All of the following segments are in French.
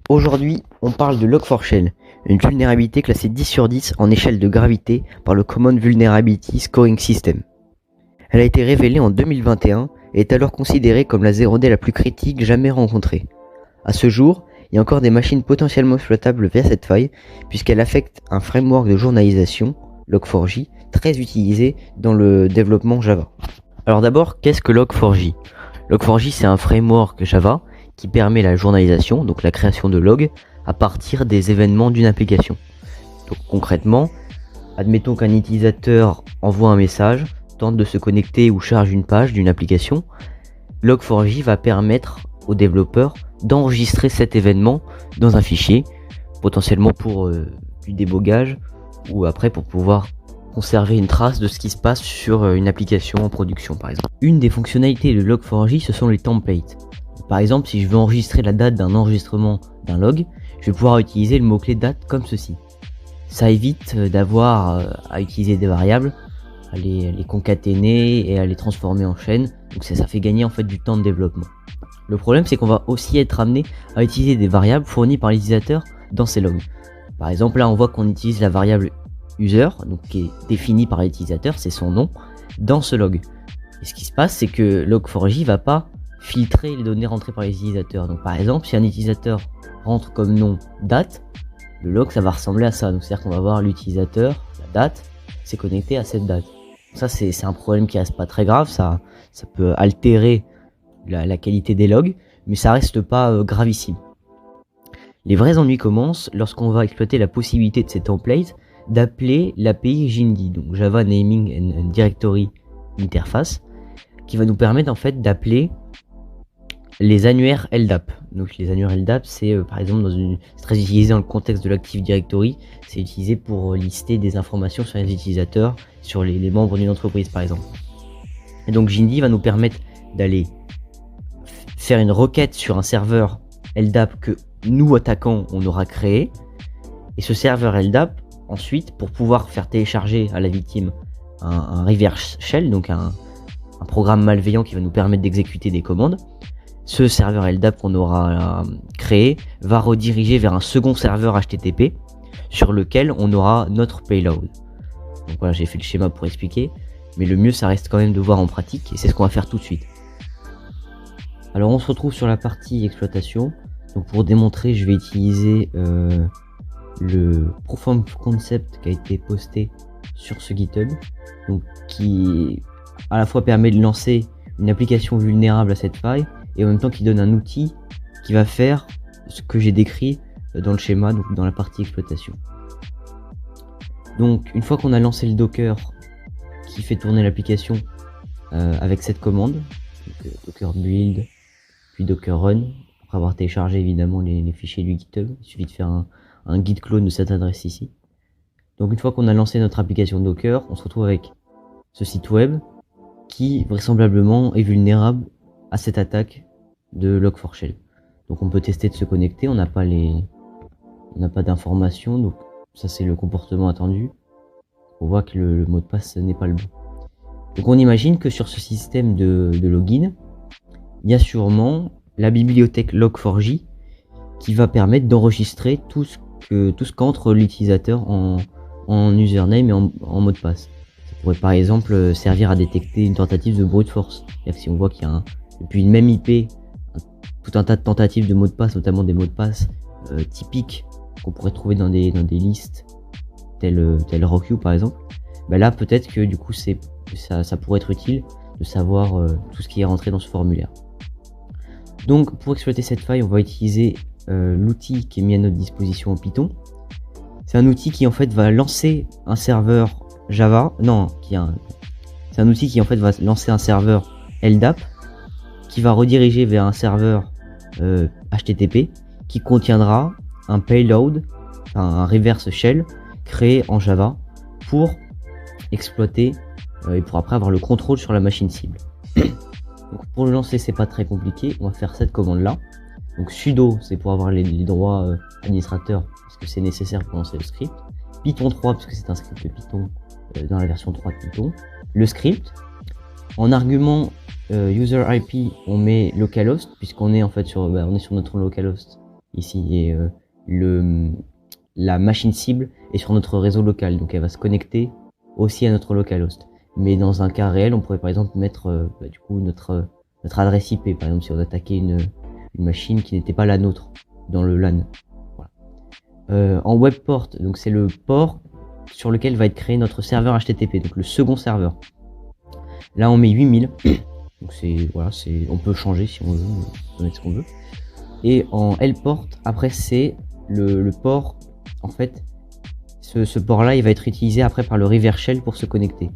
Aujourd'hui, on parle de Log4Shell, une vulnérabilité classée 10 sur 10 en échelle de gravité par le Common Vulnerability Scoring System. Elle a été révélée en 2021 et est alors considérée comme la 0D la plus critique jamais rencontrée. A ce jour, il y a encore des machines potentiellement exploitables via cette faille, puisqu'elle affecte un framework de journalisation, Log4j, très utilisé dans le développement Java. Alors d'abord, qu'est-ce que Log4j ? Log4j, c'est un framework Java qui permet la journalisation, donc la création de logs, à partir des événements d'une application. Donc concrètement, admettons qu'un utilisateur envoie un message, tente de se connecter ou charge une page d'une application, Log4j va permettre aux développeurs d'enregistrer cet événement dans un fichier, potentiellement pour du débogage, ou après pour pouvoir conserver une trace de ce qui se passe sur une application en production par exemple. Une des fonctionnalités de Log4j, ce sont les templates. Par exemple, si je veux enregistrer la date d'un enregistrement d'un log, je vais pouvoir utiliser le mot-clé date comme ceci. Ça évite d'avoir à utiliser des variables, à les concaténer et à les transformer en chaîne, donc ça fait gagner en fait du temps de développement. Le problème, c'est qu'on va aussi être amené à utiliser des variables fournies par l'utilisateur dans ces logs. Par exemple, là on voit qu'on utilise la variable user, donc qui est définie par l'utilisateur, c'est son nom, dans ce log. Et ce qui se passe, c'est que Log4j va pas filtrer les données rentrées par les utilisateurs. Donc par exemple, si un utilisateur rentre comme nom date, le log ça va ressembler à ça. Donc c'est-à-dire qu'on va voir l'utilisateur, la date, s'est connecté à cette date. Ça c'est un problème qui reste pas très grave, ça peut altérer la qualité des logs, mais ça reste pas gravissime. Les vrais ennuis commencent lorsqu'on va exploiter la possibilité de ces templates d'appeler l'API Jindy, donc Java Naming and Directory Interface, qui va nous permettre en fait d'appeler les annuaires LDAP. Donc les annuaires LDAP, c'est par exemple c'est très utilisé dans le contexte de l'Active Directory. C'est utilisé pour lister des informations sur les utilisateurs, sur les membres d'une entreprise par exemple. Et donc Jindy va nous permettre d'aller faire une requête sur un serveur LDAP que nous attaquants on aura créé. Et ce serveur LDAP, ensuite, pour pouvoir faire télécharger à la victime un reverse shell, donc un programme malveillant qui va nous permettre d'exécuter des commandes, ce serveur LDAP qu'on aura créé va rediriger vers un second serveur HTTP sur lequel on aura notre payload. Donc voilà, j'ai fait le schéma pour expliquer, mais le mieux ça reste quand même de voir en pratique et c'est ce qu'on va faire tout de suite. Alors on se retrouve sur la partie exploitation. Donc pour démontrer, je vais utiliser le proof of concept qui a été posté sur ce GitHub, donc qui à la fois permet de lancer une application vulnérable à cette faille et en même temps qui donne un outil qui va faire ce que j'ai décrit dans le schéma, donc dans la partie exploitation. Donc une fois qu'on a lancé le Docker qui fait tourner l'application avec cette commande, donc, Docker build puis Docker run, après avoir téléchargé évidemment les fichiers du GitHub, il suffit de faire un git clone de cette adresse ici. Donc une fois qu'on a lancé notre application Docker, on se retrouve avec ce site web qui vraisemblablement est vulnérable à cette attaque de Log4Shell. Donc on peut tester de se connecter, on n'a pas d'informations, donc ça c'est le comportement attendu. On voit que le mot de passe n'est pas le bon. Donc on imagine que sur ce système de login, il y a sûrement la bibliothèque Log4j qui va permettre d'enregistrer tout ce qu'entre l'utilisateur en username et en mot de passe. Ça pourrait par exemple servir à détecter une tentative de brute force. C'est-à-dire que si on voit qu'il y a depuis une même IP tout un tas de tentatives de mots de passe, notamment des mots de passe typiques qu'on pourrait trouver dans des listes telles RockU par exemple, bah là peut-être que du coup ça pourrait être utile de savoir tout ce qui est rentré dans ce formulaire. Donc pour exploiter cette faille, on va utiliser l'outil qui est mis à notre disposition en Python. C'est un outil qui en fait va lancer un serveur Java, c'est un outil qui en fait va lancer un serveur LDAP qui va rediriger vers un serveur HTTP qui contiendra un payload, un reverse shell créé en Java pour exploiter et pour après avoir le contrôle sur la machine cible. Donc pour le lancer, c'est pas très compliqué, on va faire cette commande là. Donc sudo, c'est pour avoir les droits administrateurs parce que c'est nécessaire pour lancer le script. Python 3 parce que c'est un script de Python dans la version 3 de Python. Le script. En argument user IP, on met localhost puisqu'on est en fait sur notre localhost ici, et la machine cible est sur notre réseau local, donc elle va se connecter aussi à notre localhost. Mais dans un cas réel, on pourrait par exemple mettre du coup notre adresse IP, par exemple si on attaquait une machine qui n'était pas la nôtre dans le LAN. Voilà. En web port, donc c'est le port sur lequel va être créé notre serveur HTTP, donc le second serveur. Là on met 8000, donc voilà, on peut changer si on veut, on peut mettre ce qu'on veut. Et en L port, après c'est le port, en fait, ce port là il va être utilisé après par le reverse shell pour se connecter.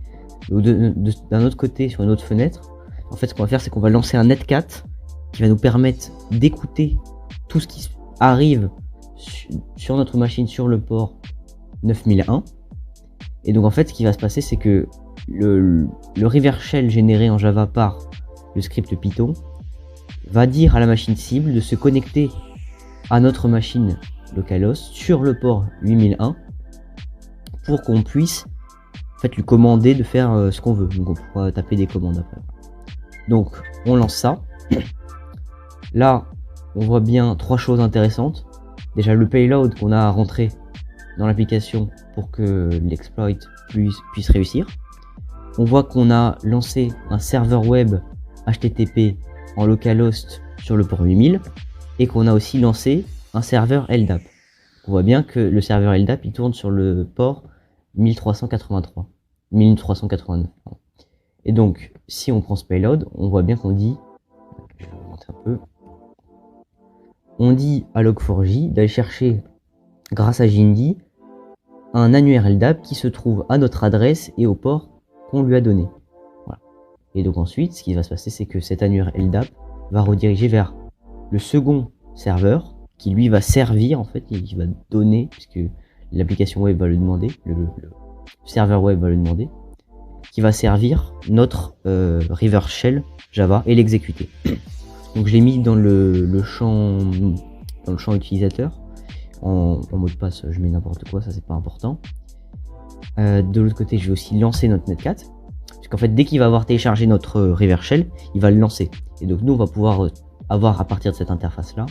D'un autre côté, sur une autre fenêtre, en fait ce qu'on va faire c'est qu'on va lancer un netcat qui va nous permettre d'écouter tout ce qui arrive sur notre machine sur le port 9001. Et donc en fait ce qui va se passer c'est que le reverse shell généré en Java par le script Python va dire à la machine cible de se connecter à notre machine localhost sur le port 8001 pour qu'on puisse en fait lui commander de faire ce qu'on veut. Donc on pourra taper des commandes après. Donc on lance ça. Là on voit bien trois choses intéressantes. Déjà le payload qu'on a à rentrer dans l'application pour que l'exploit puisse réussir. On voit qu'on a lancé un serveur web HTTP en localhost sur le port 8000 et qu'on a aussi lancé un serveur LDAP. On voit bien que le serveur LDAP il tourne sur le port 1389. Et donc si on prend ce payload, on voit bien qu'on dit, je vais remonter un peu, on dit à Log4j d'aller chercher grâce à Jindy un annuaire LDAP qui se trouve à notre adresse et au port qu'on lui a donné. Voilà. Et donc ensuite, ce qui va se passer, c'est que cet annuaire LDAP va rediriger vers le second serveur qui lui va servir, en fait, qui va donner, puisque l'application web va le demander, le serveur web va le demander, qui va servir notre reverse shell Java et l'exécuter. Donc je l'ai mis dans le champ utilisateur. En mot de passe, je mets n'importe quoi, ça c'est pas important. De l'autre côté, je vais aussi lancer notre netcat. Parce qu'en fait, dès qu'il va avoir téléchargé notre reverse shell, il va le lancer. Et donc nous, on va pouvoir avoir à partir de cette interface-là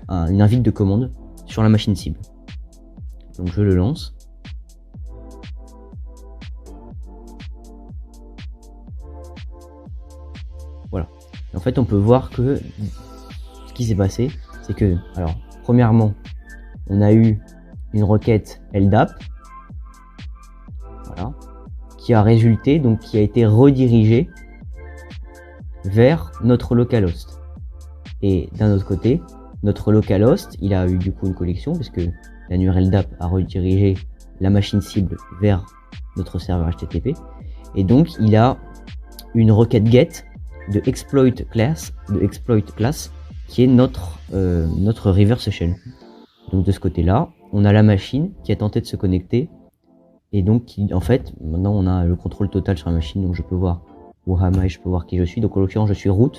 une invite de commande sur la machine cible. Donc je le lance. Voilà. Et en fait, on peut voir que ce qui s'est passé, c'est que, alors, premièrement, on a eu une requête LDAP, voilà, qui a résulté, donc qui a été redirigée vers notre localhost. Et d'un autre côté, notre localhost, il a eu du coup une collection, puisque l'annuaire LDAP a redirigé la machine cible vers notre serveur HTTP. Et donc, il a une requête GET de exploit class, qui est notre reverse shell. Donc de ce côté-là, on a la machine qui a tenté de se connecter, et donc en fait, maintenant on a le contrôle total sur la machine, donc je peux voir où am I, je peux voir qui je suis. Donc en l'occurrence, je suis root,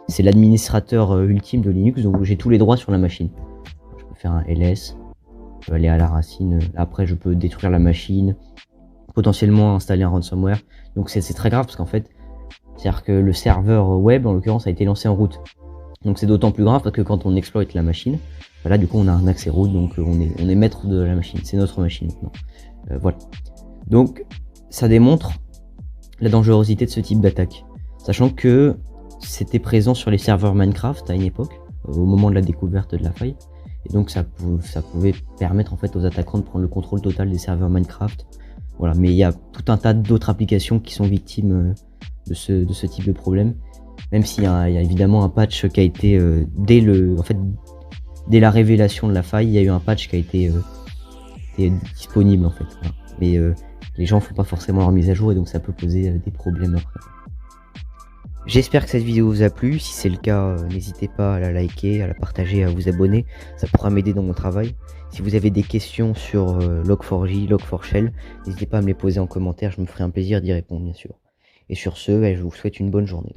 c'est l'administrateur ultime de Linux, donc j'ai tous les droits sur la machine. Je peux faire un ls, je peux aller à la racine, après je peux détruire la machine, potentiellement installer un ransomware. Donc c'est très grave parce qu'en fait, c'est-à-dire que le serveur web, en l'occurrence, a été lancé en route. Donc c'est d'autant plus grave parce que quand on exploite la machine, là du coup on a un accès root, donc on est maître de la machine, c'est notre machine maintenant. Voilà. Donc ça démontre la dangerosité de ce type d'attaque. Sachant que c'était présent sur les serveurs Minecraft à une époque, au moment de la découverte de la faille. Et donc ça pouvait permettre en fait aux attaquants de prendre le contrôle total des serveurs Minecraft. Voilà, mais il y a tout un tas d'autres applications qui sont victimes de ce type de problème. Même s'il y a évidemment un patch qui a été dès la révélation de la faille, il y a eu un patch qui a été disponible en fait. Voilà. Mais les gens font pas forcément leur mise à jour et donc ça peut poser des problèmes après. J'espère que cette vidéo vous a plu. Si c'est le cas, n'hésitez pas à la liker, à la partager, à vous abonner. Ça pourra m'aider dans mon travail. Si vous avez des questions sur Log4j, Log4Shell, n'hésitez pas à me les poser en commentaire. Je me ferai un plaisir d'y répondre, bien sûr. Et sur ce, je vous souhaite une bonne journée.